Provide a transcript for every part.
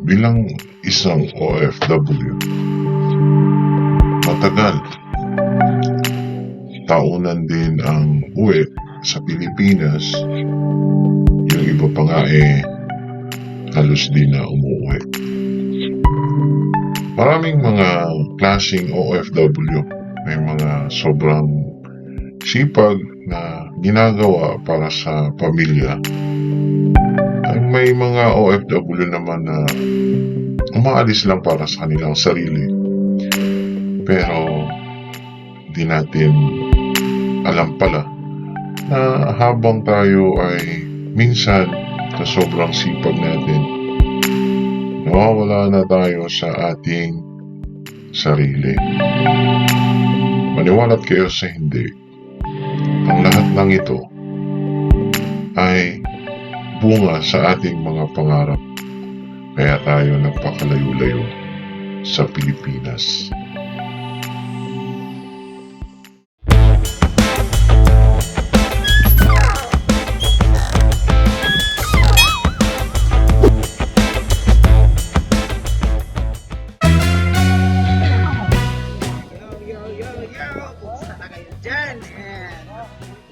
bilang isang OFW. Matagal, taunan din ang uwi sa Pilipinas. Yung iba pa nga halos din na umuwi. Maraming mga klaseng OFW. May mga sobrang sipag na ginagawa para sa pamilya. At may mga OFW naman na umaalis lang para sa kanilang sarili. Pero di natin alam pala na habang tayo ay minsan sa sobrang sipag natin, nawawala na tayo sa ating sarili. Maniwala't kayo sa hindi, ang lahat ng ito ay bunga sa ating mga pangarap. Kaya tayo nagpakalayo-layo sa Pilipinas.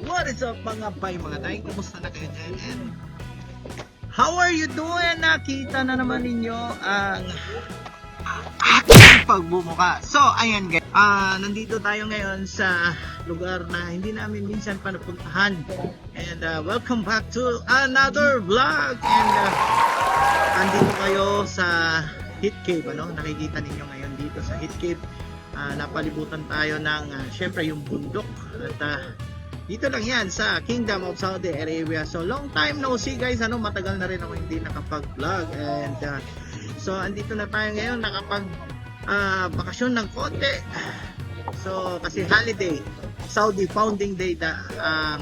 What is up mga bay, mga tay? Kumusta na kayo dyan? And how are you doing? Nakita na naman ninyo ang aking pagbumuka. So, ayan guys. Nandito tayo ngayon sa lugar na hindi namin minsan pa napuntahan. And welcome back to another vlog. And andito kayo sa Hit Cave. Nakikita ninyo ngayon dito sa Hit Cave. Napalibutan tayo ng syempre yung bundok. At dito lang yan sa Kingdom of Saudi Arabia. So long time no see guys. Matagal na rin ako hindi nakapag-vlog. And so andito na tayo ngayon, nakapag bakasyon ng konti. So kasi holiday, Saudi Founding Day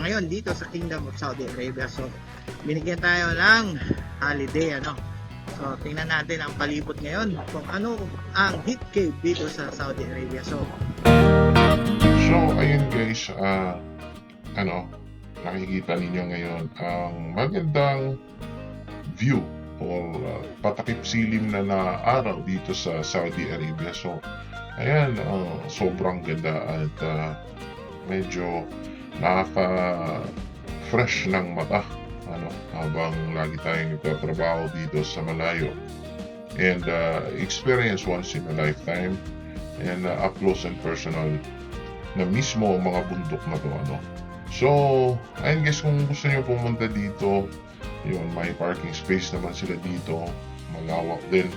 ngayon dito sa Kingdom of Saudi Arabia. So binigyan tayo ng holiday. So tingnan natin ang palibot ngayon kung ano ang Hit Cave dito sa Saudi Arabia. So ayun guys, nakikita ninyo ngayon ang magandang view or patakip silim na araw dito sa Saudi Arabia. So ayan, sobrang ganda at medyo nakaka-fresh ng mata habang lagi tayong nagtatrabaho dito sa malayo. And experience once in a lifetime and up close and personal na mismo ang mga bundok na to. So, ayun guys, kung gusto niyo pumunta dito, yun, may parking space naman sila dito, malawak din.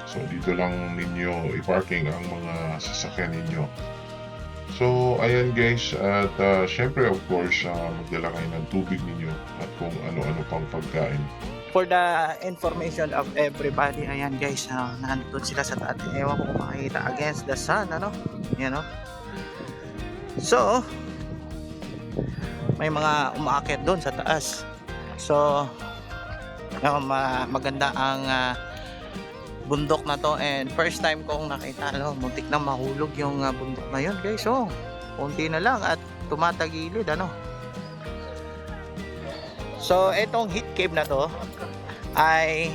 So, dito lang ninyo i-parking ang mga sasakyan ninyo. So, ayan guys, at syempre of course, magdala kayo ng tubig ninyo at kung ano-ano pang pagkain. for the information of everybody, ayan guys, nandun sila sa taas. Ewan ko kung makikita against the sun, yan So may mga umaakit doon sa taas. So maganda ang bundok na to, and first time kong nakita, muntik na mahulog yung bundok na yun guys. So konti na lang at tumatagilid, So etong Hit Cave na to ay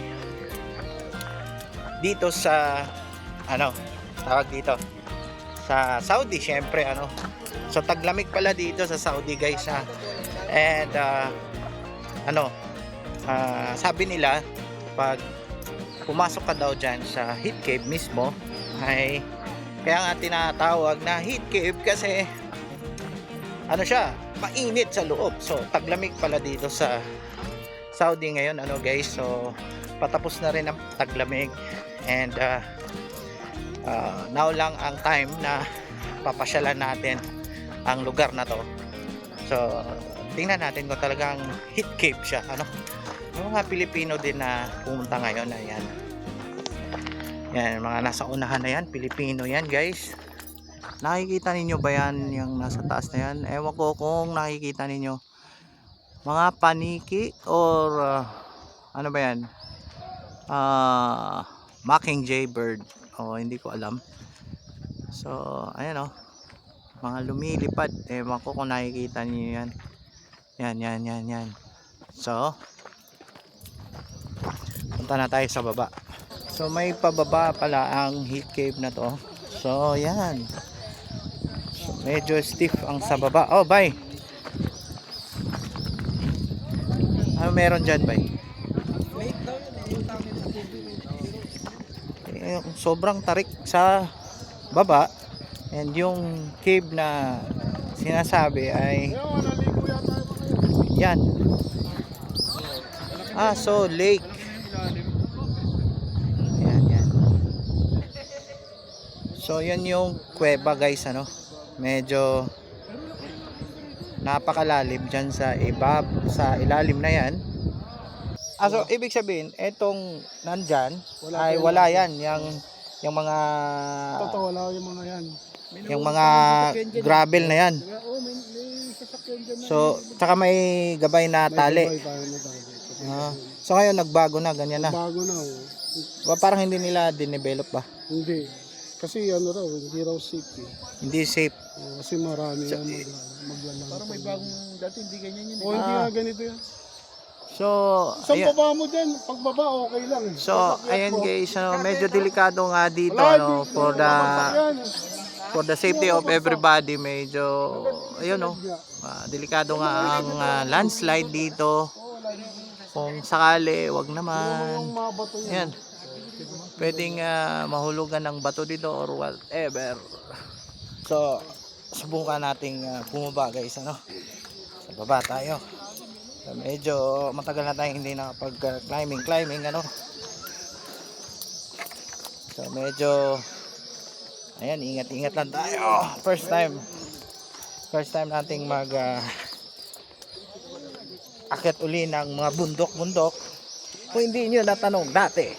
dito sa tawag dito sa Saudi, syempre so taglamig pala dito sa Saudi guys, and sabi nila pag pumasok ka daw dyan sa Hit Cave mismo, ay kaya nga tinatawag na Hit Cave kasi siya, mainit sa loob. So taglamig pala dito sa Saudi ngayon, guys. So patapos na rin ang taglamig, and now lang ang time na papasyalan natin ang lugar na to. So tingnan natin kung talagang Hit Cave siya, yung mga Pilipino din na pumunta ngayon. Ayan, yan, mga nasa unahan na yan, Pilipino yan guys. Nakikita ninyo ba yan, yung nasa taas na yan? Ewan ko kung nakikita ninyo, mga paniki or ano ba yan, mockingjay bird, hindi ko alam. So ayan, mga lumilipad. Ewan ko kung nakikita niyo yan. Yan. So punta na tayo sa baba. So may pababa pala ang heat cave na to. So yan. So, medyo stiff ang sa baba. Oh, bye. Ano meron dyan, bye? Sobrang tarik sa baba. And yung cave na sinasabi ay yan. So lake. Yan. So yan yung kuweba guys, ano. Medyo napakalalim dyan sa ilalim na yan. So ibig sabihin, etong nandyan ay wala yan. Yung mga Totoo, wala yung mga yan. yung mga gravel na yan. Oo, may sasakyan dyan. So, tsaka may gabay na tali. So ngayon nagbago na, ganyan na. Bago na. Parang hindi nila dinevelop ba? Hindi. Kasi ano raw, hindi raw safe eh. Hindi safe. Kasi marami yan maglalaro. Parang may bagong dati hindi ganyan yun. O hindi nga ganito yan. So, Saan ayan. baba mo dyan? Pagbaba okay lang. So, ayan guys, medyo delikado nga dito, Wala, for the safety of everybody, medyo, ayun delikado nga ang landslide dito. Kung sakali, wag naman. Ayan. Pwedeng mahulugan ng bato dito or whatever. So, subukan nating bumaba guys, Sa baba tayo. So, medyo matagal na tayong hindi nakapag climbing, So, medyo ayan, ingat lang tayo. First time nating mag akyat uli ng mga bundok. Kung hindi nyo natanong dati,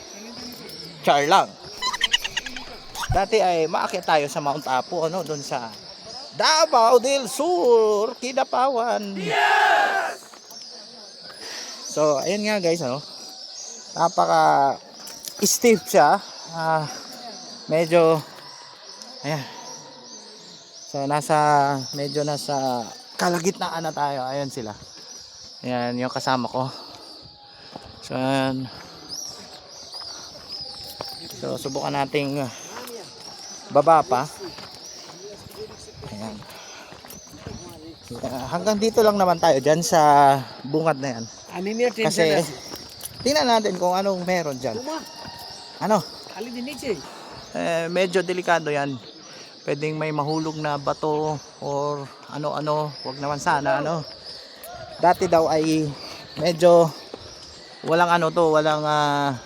char lang. Dati ay maakyat tayo sa Mount Apo, doon sa Davao del Sur, Kidapawan. Yes! So, ayan nga guys, napaka stiff siya. Medyo ayan. So, medyo nasa kalagitnaan na tayo. Ayan sila. Ayan yung kasama ko. So, ayan. So, subukan nating baba pa. Ayan. Hanggang dito lang naman tayo dyan sa bungad na yan. Kasi tingnan natin kung anong meron dyan. Medyo delikado yan. Pwedeng may mahulog na bato or ano-ano. Huwag naman sana Dati daw ay medyo walang walang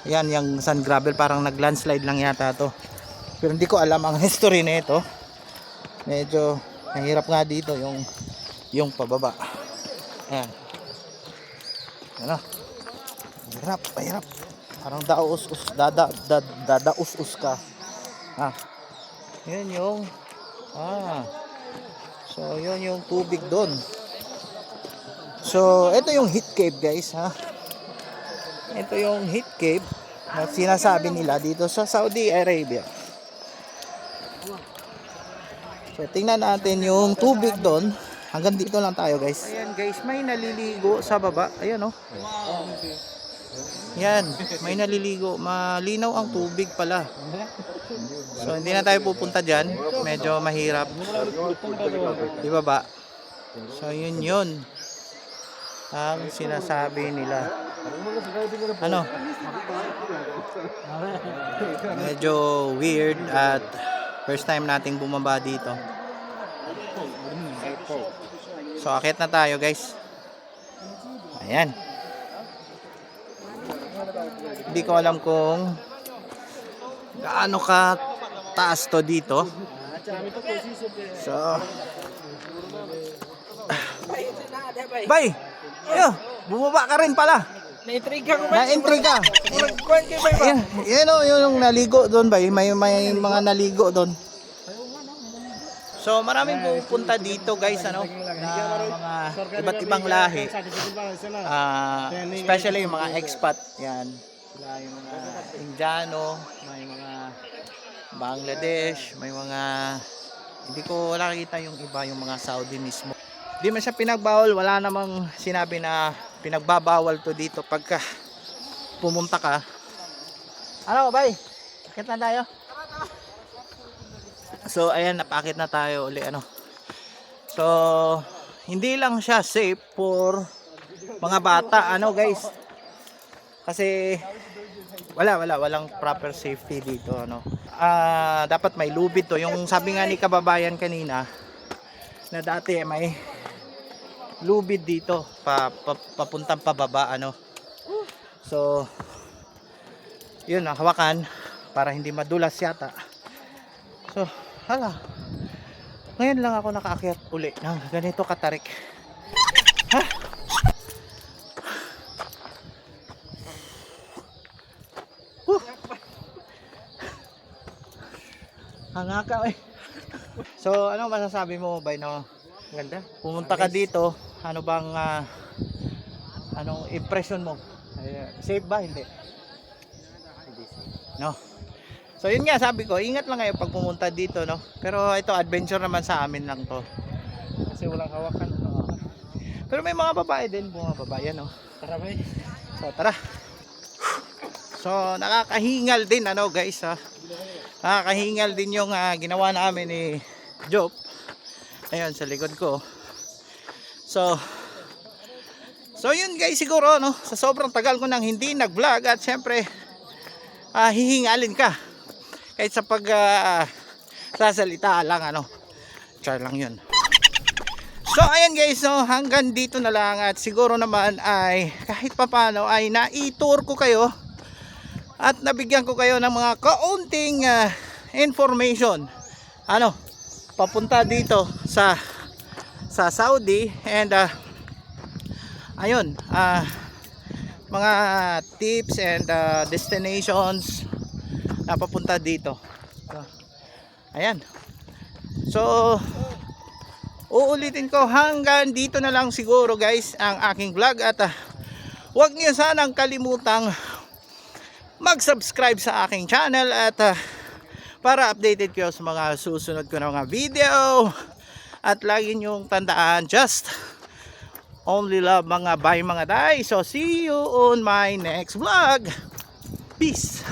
yan yung sand gravel, parang nag-landslide lang yata to. Pero hindi ko alam ang history nito. Medyo mahirap nga dito yung pababa. Ayan. Mahirap. Parang dadaus-us ka. Yun yung so yun yung tubig doon. So ito yung heat cave guys, Ito yung heat cave na sinasabi nila dito sa Saudi Arabia. So tingnan natin yung tubig doon. Hanggang dito lang tayo guys. Ayan guys, may naliligo sa baba. Ayan Yan, may naliligo. Malinaw ang tubig pala. So hindi na tayo pupunta dyan. Medyo mahirap. Di ba ba? So yun ang sinasabi nila. Medyo weird at first time nating bumaba dito. So akit na tayo guys. Ayan. Hindi ko alam kung gaano ka taas to dito. So Bay! Bumaba ka rin pala. Na-intriga ko Na-intriga. Yan yung naligo doon, Bay. May mga naligo doon. So maraming pupunta dito guys, na mga iba't ibang lahi. Especially yung mga expat, yan. Sila yung mga Indiano, may mga Bangladesh, may mga hindi ko nakikita yung iba, yung mga Saudi mismo. Di man siya pinagbawal, wala namang sinabi na pinagbabawal to dito pagka pumunta ka. Bay? Akit na tayo. So ayan, napakit na tayo uli ano. So hindi lang siya safe for mga bata ano guys. Kasi walang proper safety dito ano. Dapat may lubid to. Yung sabi nga ni kababayan kanina na dati may lubid dito papuntang pababa ano. So yun, hawakan para hindi madulas yata. So hala, ngayon lang ako nakaakyat uli ng ganito katarik. Ha? Hangaka eh. So ano masasabi mo bay no? Ganda. Pumunta ka dito, ano bang anong impression mo? Safe ba hindi? No. So yun nga sabi ko, ingat lang kayo pag pumunta dito no. Pero ito adventure naman sa amin lang to. Kasi walang hawakan. Pero may mga babae din, mga babae no. Tara bay. So tara. So nakakahingal din ano guys ha. Nakakahingal din yung ginawa namin ni Job. Ayun sa likod ko. So yun guys siguro no, sa sobrang tagal ko nang hindi nag-vlog at syempre hihingalin ka. Kahit sa pag sasalita lang ano. Char lang yun. So ayan guys no, hanggang dito na lang at siguro naman ay kahit papano ay na-tour ko kayo at nabigyan ko kayo ng mga kaunting information ano papunta dito sa Saudi and ayun mga tips and destinations na papunta dito. Ayan. So uulitin ko hanggang dito na lang siguro guys ang aking vlog at huwag niyo sanang kalimutang mag-subscribe sa aking channel at para updated kayo sa mga susunod ko na mga video at lagi niyong tandaan just only love mga bye mga day. So see you on my next vlog. Peace.